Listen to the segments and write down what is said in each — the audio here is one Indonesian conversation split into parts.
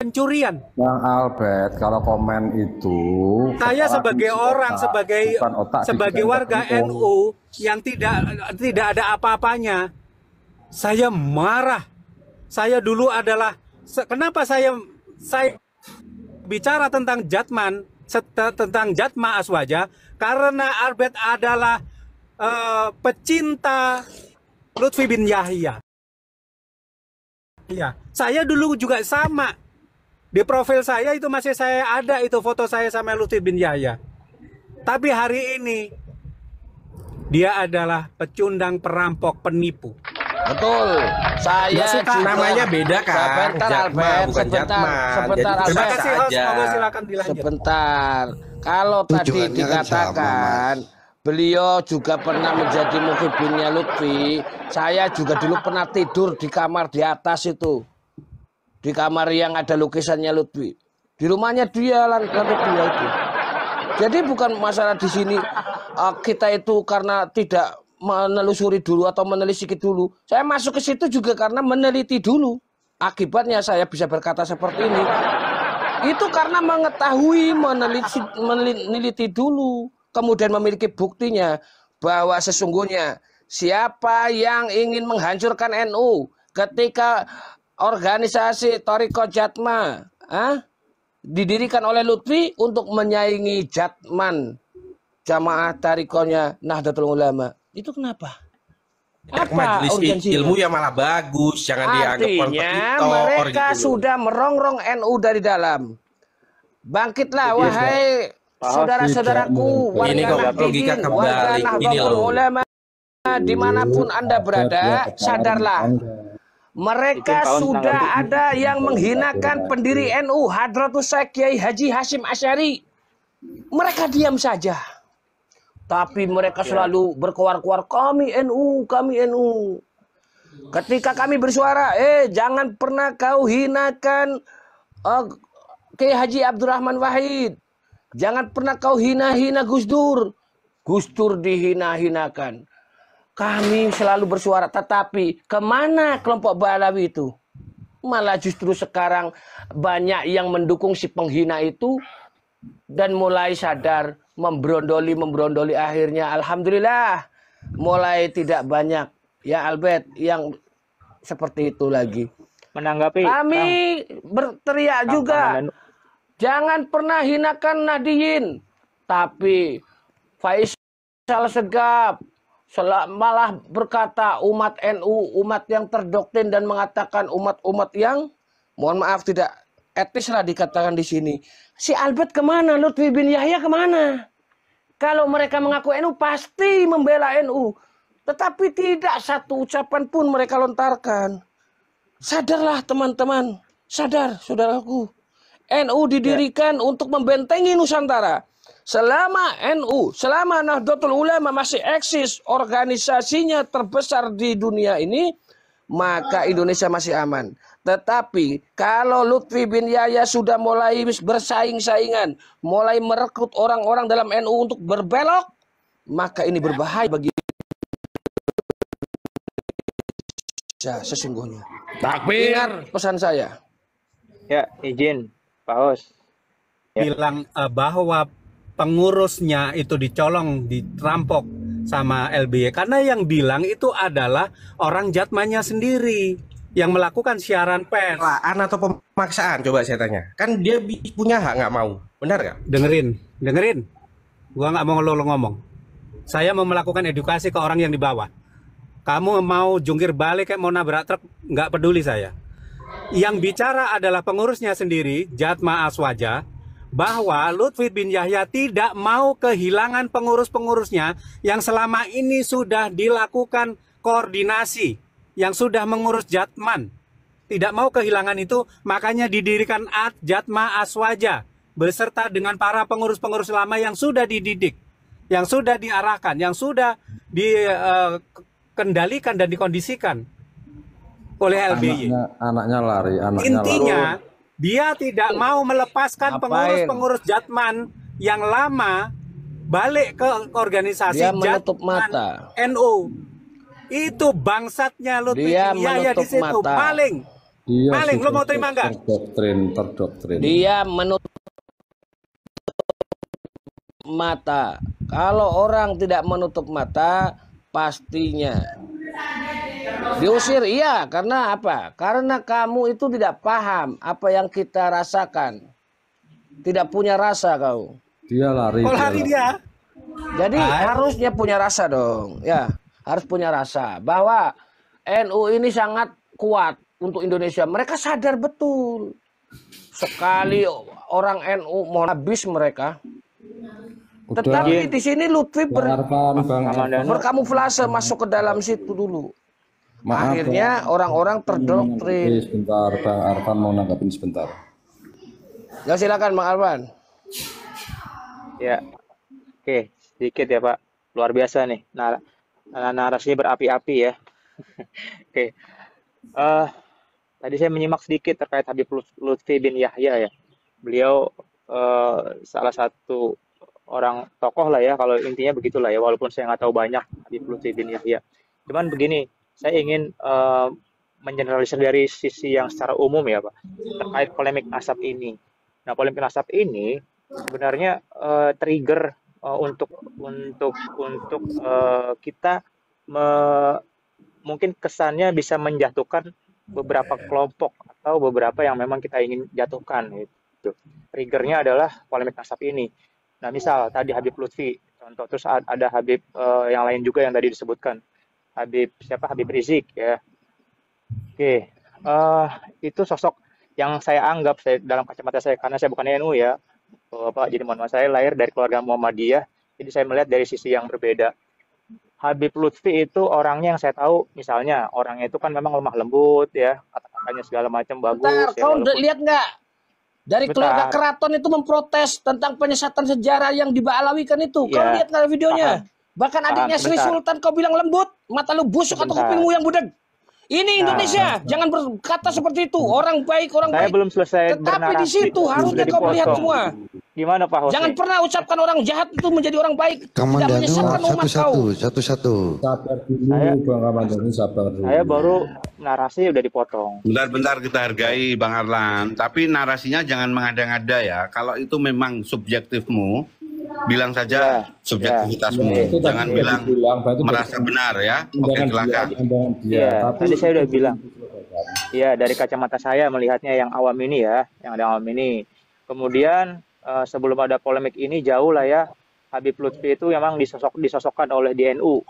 pencurian. Bang Albert, kalau komen itu Saya sebagai orang, otak, sebagai warga NU yang tidak ada apa-apanya, saya marah. Saya dulu adalah kenapa saya bicara tentang Jatman, tentang Jatma Aswaja, karena Albert adalah pecinta Lutfi bin Yahya. Ya, saya dulu juga sama. Di profil saya itu masih saya ada itu foto saya sama Lutfi bin Yahya. Tapi hari ini dia adalah pecundang, perampok, penipu. Betul. Saya namanya beda kan. Sebentar Jatma, Albert, bukan Jatman. sebentar Jadi, Terima Albert. kasih host, monggo silakan dilanjut. Sebentar. Kalau tadi Tujuannya kan dikatakan beliau juga pernah menjadi muhibinnya Lutfi. Saya juga dulu pernah tidur di kamar di atas itu. Di kamar yang ada lukisannya Lutfi. Di rumahnya dia, lantai dia itu. Jadi bukan masalah di sini kita itu karena tidak menelusuri dulu atau menelisik dulu. Saya masuk ke situ juga karena meneliti dulu. Akibatnya saya bisa berkata seperti ini. Itu karena mengetahui, meneliti dulu. Kemudian memiliki buktinya bahwa sesungguhnya siapa yang ingin menghancurkan NU ketika organisasi Thariqah Jatma didirikan oleh Lutfi untuk menyaingi Jatman, jamaah Thariqahnya Nahdlatul Ulama. Itu kenapa? Apa majelis ilmu yang malah bagus, jangan dianggap kompetitor. Mereka gitu sudah merongrong NU dari dalam. Bangkitlah wahai saudara-saudaraku, warga Nahdlatul Ulama dimanapun Anda berada, sadarlah. Mereka sudah ada yang menghinakan pendiri NU, Hadratus Syekh Kiai Haji Hasyim Asy'ari. Mereka diam saja. Tapi mereka selalu berkoar-koar, kami NU, kami NU. Ketika kami bersuara, jangan pernah kau hinakan Kiai Haji Abdurrahman Wahid. Jangan pernah kau hina-hina Gus Dur. Gus Dur dihina-hinakan. Kami selalu bersuara, tetapi kemana kelompok Balawi itu? Malah justru sekarang banyak yang mendukung si penghina itu dan mulai sadar, memberondoli akhirnya. Alhamdulillah, mulai tidak banyak ya Albert yang seperti itu lagi. Menanggapi kami berteriak juga, jangan pernah hinakan Nahdiyin. Tapi Faisal Segaf malah berkata umat NU, umat yang terdoktrin dan mengatakan umat-umat yang, mohon maaf tidak etis lah dikatakan di sini. Si Albert kemana? Lutfi bin Yahya kemana? Kalau mereka mengaku NU pasti membela NU. Tetapi tidak satu ucapan pun mereka lontarkan. Sadarlah teman-teman. Sadar saudaraku. NU didirikan untuk membentengi Nusantara. Selama NU, selama Nahdlatul Ulama masih eksis, organisasinya terbesar di dunia ini, maka Indonesia masih aman. Tetapi kalau Lutfi bin Yahya sudah mulai bersaing-saingan, mulai merekrut orang-orang dalam NU untuk berbelok, maka ini berbahaya bagi Indonesia sesungguhnya. Dengar pesan saya. Ya, izin Pak Hos. Ya. Bilang bahwa pengurusnya itu dicolong, dirampok sama LBY. Karena yang bilang itu adalah orang Jatmanya sendiri yang melakukan siaran pers. Atau pemaksaan, coba saya tanya. Kan dia punya hak nggak mau, benar nggak? Dengerin. Gua nggak mau ngomong. Saya mau melakukan edukasi ke orang yang di bawah. Kamu mau jungkir balik kayak mau nabrak truk, nggak peduli saya. Yang bicara adalah pengurusnya sendiri, Jatma Aswaja, bahwa Lutfi bin Yahya tidak mau kehilangan pengurus-pengurusnya yang selama ini sudah dilakukan koordinasi, yang sudah mengurus Jatman. Tidak mau kehilangan itu, makanya didirikan Jatma Aswaja beserta dengan para pengurus-pengurus lama yang sudah dididik, yang sudah diarahkan, yang sudah dikendalikan dan dikondisikan oleh LBY. Anaknya lari, intinya lari. Dia tidak mau melepaskan pengurus-pengurus Jatman yang lama balik ke organisasi Jatman NU. Itu bangsatnya Lutfi bin Yahya di situ paling. Dia Maling, lo sudah mau terima nggak? terdoktrin. Dia menutup mata. Kalau orang tidak menutup mata, pastinya diusir. Iya, karena apa? Karena kamu itu tidak paham apa yang kita rasakan. Tidak punya rasa kau. Dia lari. Kok lari dia? Jadi harusnya punya rasa dong. Ya, harus punya rasa bahwa NU ini sangat kuat untuk Indonesia. Mereka sadar betul. Sekali orang NU mau habis mereka. Udah. Tetapi di sini Lutfi Bang Arfan. berkamuflase masuk ke dalam situ dulu. Maaf, Akhirnya orang-orang terdoktrin. Sebentar, Bang Arfan mau nanggapin sebentar. Ya silakan Bang Arfan. Ya, oke, sedikit ya Pak. Luar biasa nih. Narasinya berapi-api ya. Oke. Tadi saya menyimak sedikit terkait Habib Lutfi bin Yahya ya. Beliau salah satu orang tokoh lah ya, kalau intinya begitulah ya, walaupun saya nggak tahu banyak Habib Lutfi bin Yahya. Cuman begini, saya ingin mengeneralisir dari sisi yang secara umum ya Pak, terkait polemik nasab ini. Nah, polemik nasab ini sebenarnya trigger untuk kita mungkin kesannya bisa menjatuhkan beberapa kelompok atau beberapa yang memang kita ingin jatuhkan gitu. Triggernya adalah polemik nasab ini. Nah, misal tadi Habib Lutfi contoh, terus ada Habib yang lain juga yang tadi disebutkan. Habib Rizik ya. Oke, itu sosok yang saya anggap dalam kacamata saya, karena saya bukan NU ya, Bapak, jadi mohon maaf, saya lahir dari keluarga Muhammadiyah, jadi saya melihat dari sisi yang berbeda. Habib Lutfi itu orangnya yang saya tahu, misalnya orangnya itu kan memang lemah lembut ya, kata-katanya segala macam bagus. Bentar, ya, kau lihat nggak? Dari keluarga Bentar. keraton itu memprotes tentang penyesatan sejarah yang dibaalawikan itu. Kau Iya, lihat nggak videonya? paham. Bahkan adiknya Sri Sebentar. Sultan kau bilang lembut, mata lu busuk atau Sebentar. kupingmu yang budeg. Ini Indonesia, jangan berkata seperti itu. Orang baik, orang Saya baik. belum selesai Tetapi di bernarasi, situ harusnya sudah kau melihat dipotong. semua. Gimana Pak Hosni? Jangan pernah ucapkan orang jahat itu menjadi orang baik. Tidak Kamandanu menyesatkan umat kau. satu-satu. Sabar dulu, Bang Kamandanu, sabar dulu. Saya baru narasi udah dipotong. Bentar-bentar, kita hargai Bang Arlan, tapi narasinya jangan mengada-ngada ya. Kalau itu memang subjektifmu, bilang saja subjektivitasmu. Jangan bilang merasa benar ya. Oke, silakan. Iya, tadi saya udah bilang. Iya, dari kacamata saya melihatnya yang awam ini ya, yang ada awam ini. Kemudian sebelum ada polemik ini jauh lah ya, Habib Lutfi itu memang disosokkan oleh di NU,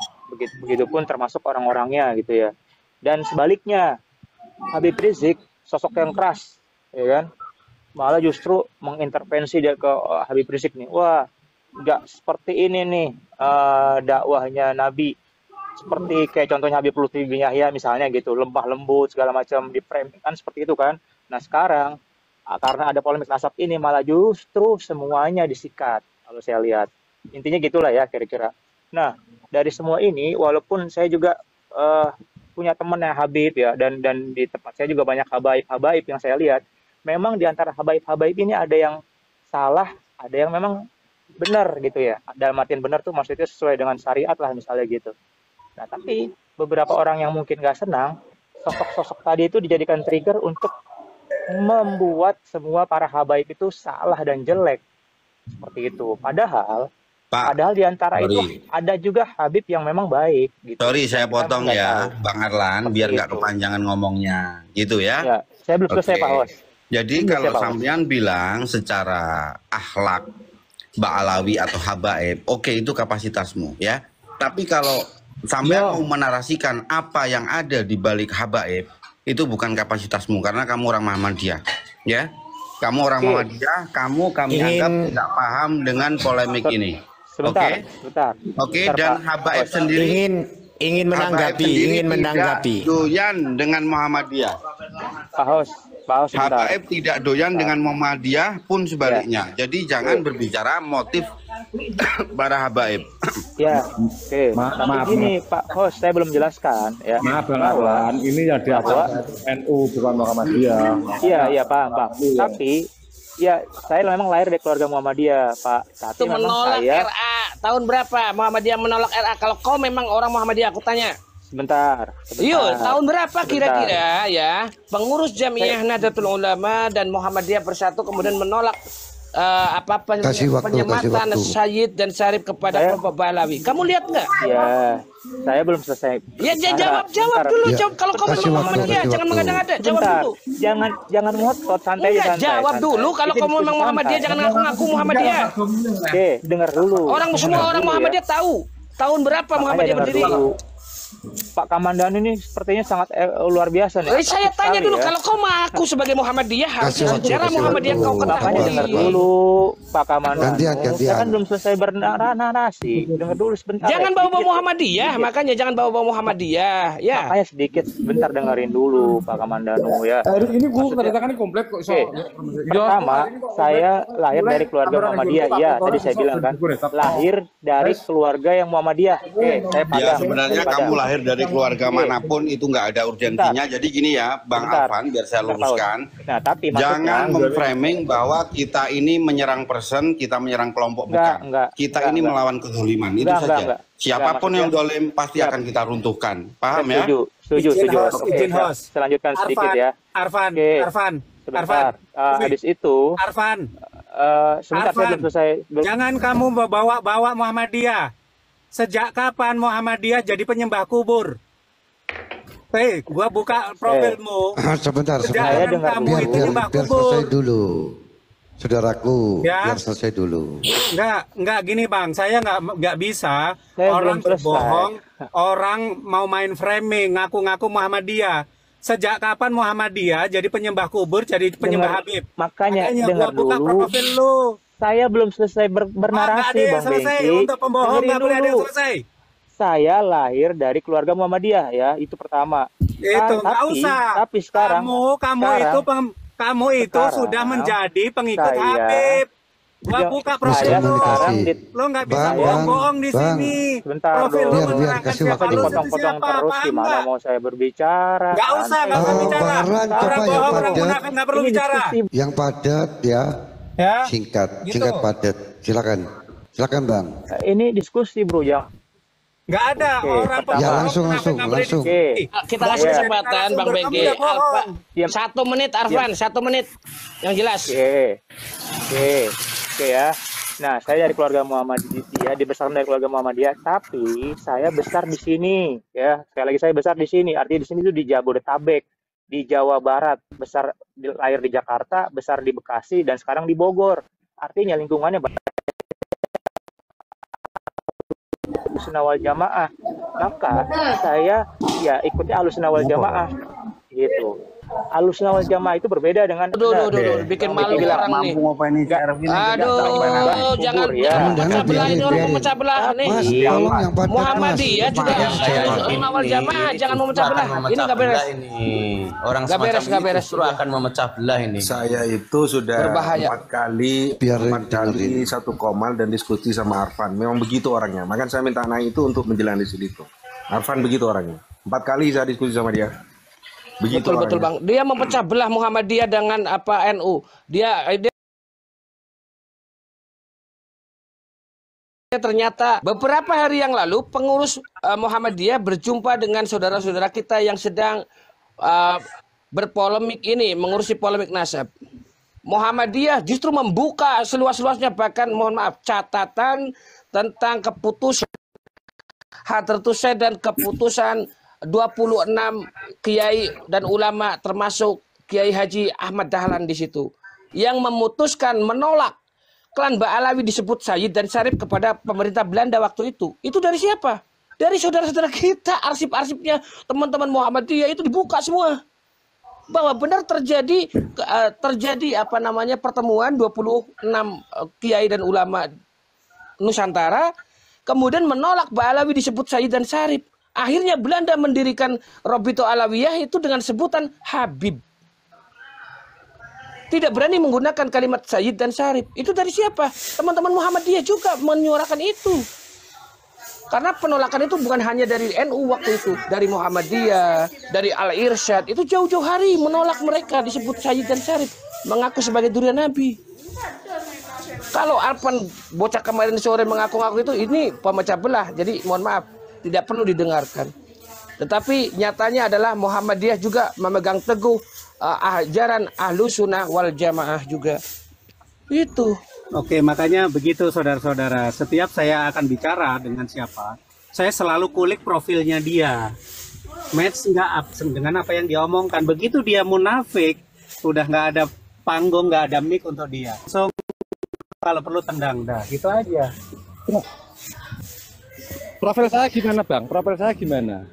begitupun termasuk orang-orangnya gitu ya. Dan sebaliknya, Habib Rizik sosok yang keras, ya kan? Malah justru mengintervensi dia ke Habib Rizik nih. Wah, nggak seperti ini nih dakwahnya Nabi. Seperti kayak contohnya Habib Lutfi bin Yahya misalnya gitu, lemah lembut segala macam, di frame kan seperti itu kan. Nah sekarang karena ada polemik nasab ini malah justru semuanya disikat kalau saya lihat. Intinya gitulah ya kira-kira. Nah dari semua ini, walaupun saya juga punya teman yang Habib ya, dan di tempat saya juga banyak habaib yang saya lihat, memang di antara habaib ini ada yang salah, ada yang memang benar gitu ya. Dalam artian benar tuh maksudnya sesuai dengan syariat lah misalnya gitu. Nah, tapi beberapa orang yang mungkin nggak senang, sosok-sosok tadi itu dijadikan trigger untuk membuat semua para habaib itu salah dan jelek. Seperti itu. Padahal di antara itu ada juga Habib yang memang baik. Gitu. Sorry, saya potong ya, Bang Arlan, biar nggak kepanjangan ngomongnya. Gitu ya. Ya, saya belum selesai, Pak Hos. Jadi kalau sampean bilang secara akhlak, ba'alawi atau habaib, oke, itu kapasitasmu ya. Tapi kalau sampean mau menarasikan apa yang ada di balik habaib, itu bukan kapasitasmu karena kamu orang Muhammadiyah, ya. Kamu orang Muhammadiyah, kami anggap tidak paham dengan polemik ini. Sebentar. Oke, dan habaib sendiri ingin menanggapi. Doyan dengan Muhammadiyah. Pak Hos, Habaib tidak doyan dengan Muhammadiyah pun sebaliknya. Jadi jangan berbicara motif para habaib. Ya, oke. Maaf, gini Pak Hos, saya belum jelaskan ya. Maaf Bang Arlan, ini ya di NU bukan Muhammadiyah. Iya, Pak. Tapi ya saya memang lahir dari keluarga Muhammadiyah, Pak. Tapi Itu menolak RA. Tahun berapa Muhammadiyah menolak RA? Kalau kau memang orang Muhammadiyah, aku tanya. Sebentar. Yuk, tahun berapa kira-kira ya pengurus Jamiah Nahdlatul Ulama dan Muhammadiyah bersatu kemudian menolak penyematan Sayyid dan Syarif kepada kelompok Ba'alawi? Kamu lihat nggak? Ya, saya belum selesai. Ya, jawab dulu. Ya, Kalau kamu memang Muhammadiyah, jangan mengada-ngada. Jawab dulu. Jangan ngotot, santai aja. Jawab dulu. Kalau kamu memang Muhammadiyah, jangan ngaku-ngaku Muhammadiyah. Oke, dengar dulu. Semua orang Muhammadiyah tahu tahun berapa Muhammadiyah berdiri. Pak Kamandanu ini sepertinya sangat luar biasa nih. Saya tanya dulu, kalau kau mengaku sebagai Muhammadiyah, harusnya sejarah Muhammadiyah kau Makanya dengar ketahui. dulu, Pak Kamandanu. Gantian. Saya kan belum selesai bernarasi. Dengar dulu sebentar. Jangan ya. bawa-bawa Muhammadiyah, makanya jangan bawa-bawa Muhammadiyah. Ya. Makanya sedikit, sebentar dengerin dulu, Pak Kamandanu ya. Ini gue menandatangan komplit kok. Pertama, saya lahir dari keluarga Muhammadiyah. Iya, tadi saya bilang kan, lahir dari keluarga yang Muhammadiyah. Oke, saya Ya padam. sebenarnya kamu lahir dari keluarga manapun itu nggak ada urgensinya. Jadi gini ya, Bang Afan, biar saya luruskan. Nah, tapi Jangan maksudnya- memframing bahwa kita ini menyerang person, kita menyerang kelompok, bukan. Kita ini melawan kezaliman, itu saja. Siapapun yang dolim pasti akan kita runtuhkan. Paham ya? Setuju. Izin host. Selanjutkan sedikit ya. Arfan. Sebentar. Habis itu, Arfan. sebentar saya belum selesai. Jangan kamu bawa Muhammadiyah. Sejak kapan Muhammadiyah jadi penyembah kubur? Gua buka profilmu. Sebentar. Saya dengar kamu itu nyembah Biar kubur. selesai dulu. Saudaraku, Ya. biar selesai dulu. Enggak gini Bang, saya nggak bisa Saya orang belum selesai. bohong, orang mau main framing, ngaku-ngaku Muhammadiyah. Sejak kapan Muhammadiyah jadi penyembah kubur, jadi penyembah Habib? Makanya gua dengar buka dulu. profil lu. Saya belum selesai bernarasi, Nggak ada yang Bang selesai. Bengki. Untuk pembohong Dengerin nggak boleh ada yang dulu. selesai. Saya lahir dari keluarga Muhammadiyah ya, itu pertama. Itu nggak usah. Tapi sekarang kamu itu sekarang sudah menjadi pengikut saya- Habib. Gua buka profil saya lu. sekarang Lo nggak bisa Bang, bohong di Bang. sini. Sebentar Profil dong. lu Biar menerangkan kasih siapa waktu. lu, dipotong-potong siapa, terus, paham gimana nggak? mau saya berbicara? Nggak usah bicara. Baran coba Orang yang bohong, orang padat. munafik nggak perlu Ini bicara. diskusi. Yang padat ya, Ya. singkat Gitu. padat. Silakan Bang. Ini diskusi, Bro, ya. Nggak ada Oke, orang pertama. Ya, pembohong, langsung. munafik nggak boleh Langsung. Oke. Kita kasih Iya. kesempatan Bang Kamu Bengki. udah bohong. Diam. 1 menit Arfan, 1 menit yang jelas. Oke ya. Nah, saya dari keluarga Muhammadiyah, dibesarkan dari keluarga Muhammadiyah, tapi saya besar di sini, ya. Sekali lagi saya besar di sini. Artinya di sini itu di Jabodetabek, di Jawa Barat, lahir di Jakarta, besar di Bekasi, dan sekarang di Bogor. Artinya lingkungannya Ahlussunnah wal Jamaah. Maka saya ya ikutnya Ahlussunnah wal Jamaah, gitu. Ahlussunnah wal Jamaah itu berbeda dengan Aduh, bikin malu orang nih. Aduh, jangan pecah belah ini, orang memecah belah nih. Mas, tolong yang padat, Muhammadiyah Mas. juga awal jamaah, jangan memecah belah. Ini nggak beres. Orang Nggak beres, semacam nggak ini beres. justru akan memecah belah ini. Saya itu sudah Berbahaya. 4 kali Biarin. satu komal dan diskusi sama Arfan. Memang begitu orangnya. Makanya saya minta anak itu untuk menjalani di situ. Arfan begitu orangnya. 4 kali saya diskusi sama dia. Begitu Betul orangnya. Bang. Dia memecah belah Muhammadiyah dengan NU. Dia ternyata beberapa hari yang lalu pengurus Muhammadiyah berjumpa dengan saudara-saudara kita yang sedang berpolemik ini, mengurusi polemik nasab. Muhammadiyah justru membuka seluas-luasnya, bahkan mohon maaf catatan tentang keputusan Hadratus Syekh dan keputusan 26 kiai dan ulama termasuk Kiai Haji Ahmad Dahlan di situ yang memutuskan menolak klan Ba'alawi disebut Sayyid dan Syarif kepada pemerintah Belanda waktu itu. Itu dari siapa? Dari saudara-saudara kita, arsip-arsipnya teman-teman Muhammadiyah itu dibuka semua. Bahwa benar terjadi pertemuan 26 kiai dan ulama Nusantara kemudian menolak Ba'alawi disebut Sayyid dan Syarif. Akhirnya Belanda mendirikan Robito Alawiyah itu dengan sebutan Habib. Tidak berani menggunakan kalimat Sayyid dan Syarif. Itu dari siapa? Teman-teman Muhammadiyah juga menyuarakan itu. Karena penolakan itu bukan hanya dari NU waktu itu, dari Muhammadiyah, dari Al-Irsyad, itu jauh-jauh hari menolak mereka disebut Sayyid dan Syarif, mengaku sebagai durian Nabi. Kalau Arfan bocah kemarin sore mengaku-ngaku itu, ini pemecah belah. Jadi mohon maaf, tidak perlu didengarkan. Tetapi nyatanya adalah Muhammadiyah juga memegang teguh ajaran Ahlus Sunnah wal Jamaah juga. Itu. Oke, makanya begitu saudara-saudara. Setiap saya akan bicara dengan siapa, saya selalu kulik profilnya dia. Match nggak dengan apa yang dia omongkan. Begitu dia munafik, udah nggak ada panggung, nggak ada mic untuk dia. So, kalau perlu tendang, dah. Gitu aja. Profil saya gimana, Bang? Profil saya gimana?